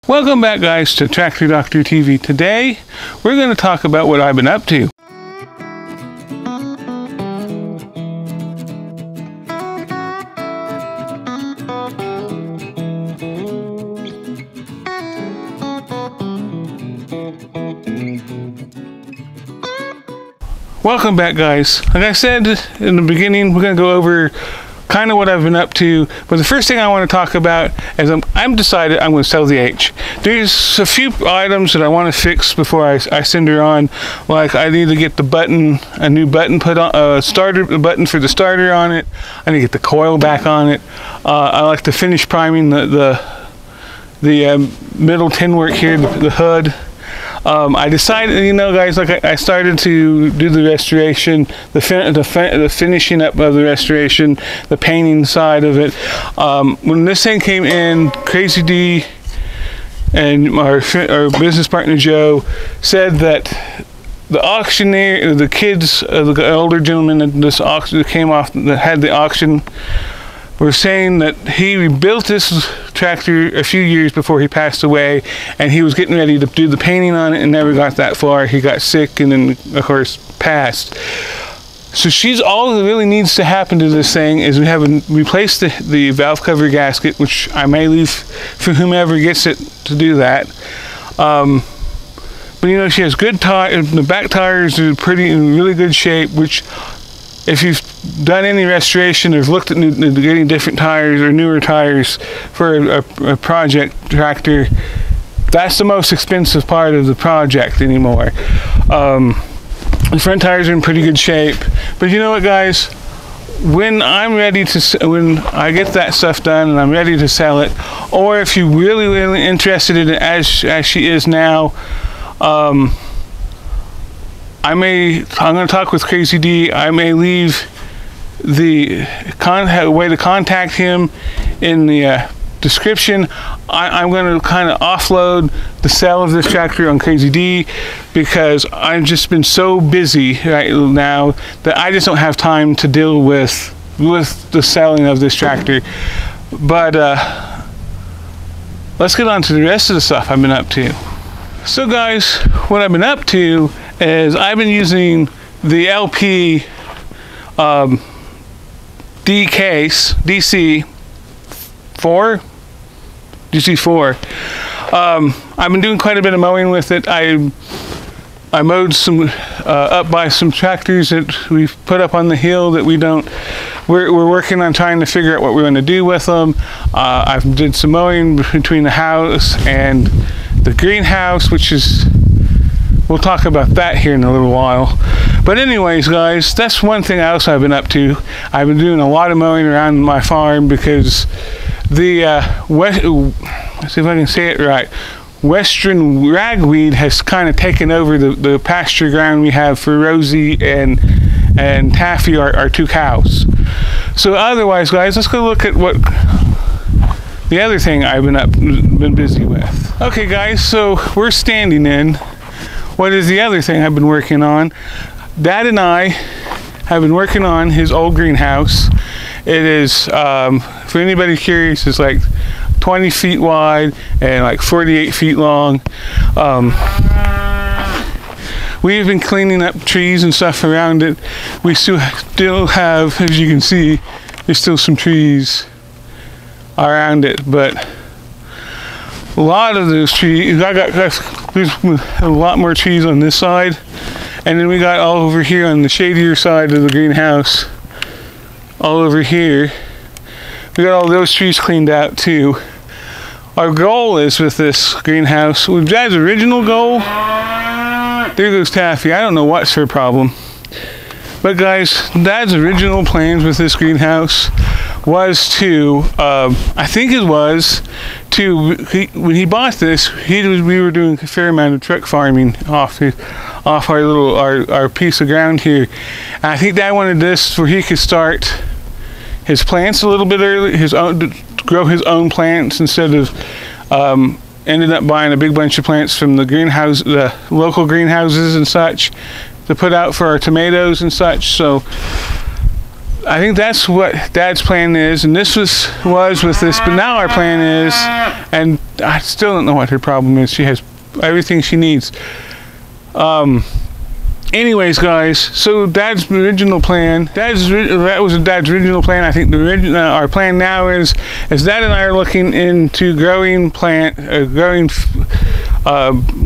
Welcome back, guys, to Tractor Doctor TV. Today we're going to talk about what I've been up to. Welcome back, guys. Like I said in the beginning, we're going to go over kind of what I've been up to, but the first thing I want to talk about is I'm decided I'm going to sell the H. There's a few items that I want to fix before I send her on. Like I need to get the button, a new button put on, the button for the starter on it. I need to get the coil back on it. I like to finish priming the middle tin work here, the hood. I decided, you know, guys, like I started to do the restoration, the finishing up of the restoration, the painting side of it. When this thing came in, Crazy D and our business partner Joe said that the auctioneer, the kids, the older gentleman that this auction that came off, that had the auction, were saying that he rebuilt this tractor a few years before he passed away, and he was getting ready to do the painting on it and never got that far. He got sick and then, of course, passed. So all that really needs to happen to this thing is we have replaced the valve cover gasket, which I may leave for whomever gets it to do that. But you know, she has good tires. The back tires are in really good shape, which, if you've done any restoration or looked at getting different tires or newer tires for a project tractor, that's the most expensive part of the project anymore. The front tires are in pretty good shape, but you know what, guys? When I get that stuff done and I'm ready to sell it, or if you're really interested in it as she is now, I'm going to talk with Crazy D. I may leave the way to contact him in the description. I'm going to kind of offload the sale of this tractor on Crazy D because I've just been so busy right now that I just don't have time to deal with the selling of this tractor. But let's get on to the rest of the stuff I've been up to. So, guys, what I've been up to is I've been using the LP DC4. I've been doing quite a bit of mowing with it. I mowed some up by some tractors that we've put up on the hill that we're working on trying to figure out what we're going to do with them. I've did some mowing between the house and the greenhouse, which is, we'll talk about that here in a little while. But anyways, guys, that's one thing else I've been up to. I've been doing a lot of mowing around my farm because the let's see if I can say it right, western ragweed has kind of taken over the pasture ground we have for Rosie and Taffy, our two cows. So otherwise, guys, let's go look at what the other thing I've been busy with. Okay, guys, so we're standing in what is the other thing I've been working on. Dad and I have been working on his old greenhouse. It is, for anybody curious, it's like 20 feet wide and like 48 feet long. We've been cleaning up trees and stuff around it. We still have, as you can see, there's still some trees around it, but a lot of those trees, there's a lot more trees on this side, and then we got all over here on the shadier side of the greenhouse, all over here, we got all those trees cleaned out too. Our goal is with this greenhouse, with Dad's original goal, there goes Taffy, I don't know what's her problem, but guys, Dad's original plans with this greenhouse was to, I think it was to, when he bought this, we were doing a fair amount of truck farming off our piece of ground here. And I think Dad wanted this where he could start his plants a little bit early, grow his own plants instead of ended up buying a big bunch of plants from the local greenhouses and such to put out for our tomatoes and such. So I think that's what Dad's plan is, and this was with this, but now our plan is, and I still don't know what her problem is. She has everything she needs. Anyways, guys, so Dad's original plan, that was Dad's original plan. I think our plan now is Dad and I are looking into growing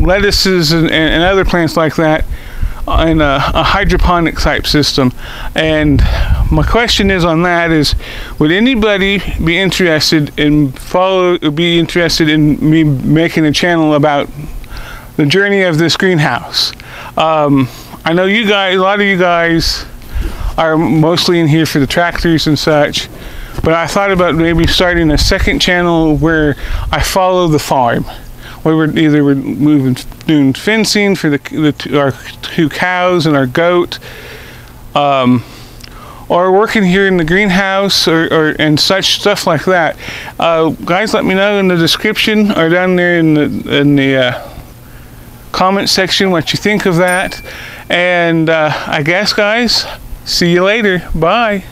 lettuces and other plants like that in a hydroponic type system. And my question is on that is, would anybody be interested in me making a channel about the journey of this greenhouse? I know you guys, a lot of you guys are mostly in here for the tractors and such, but I thought about maybe starting a second channel where I follow the farm, where we're doing fencing for our 2 cows and our goat, or working here in the greenhouse and such stuff like that. Guys, let me know in the description or down there in the comment section what you think of that. And I guess, guys, see you later. Bye.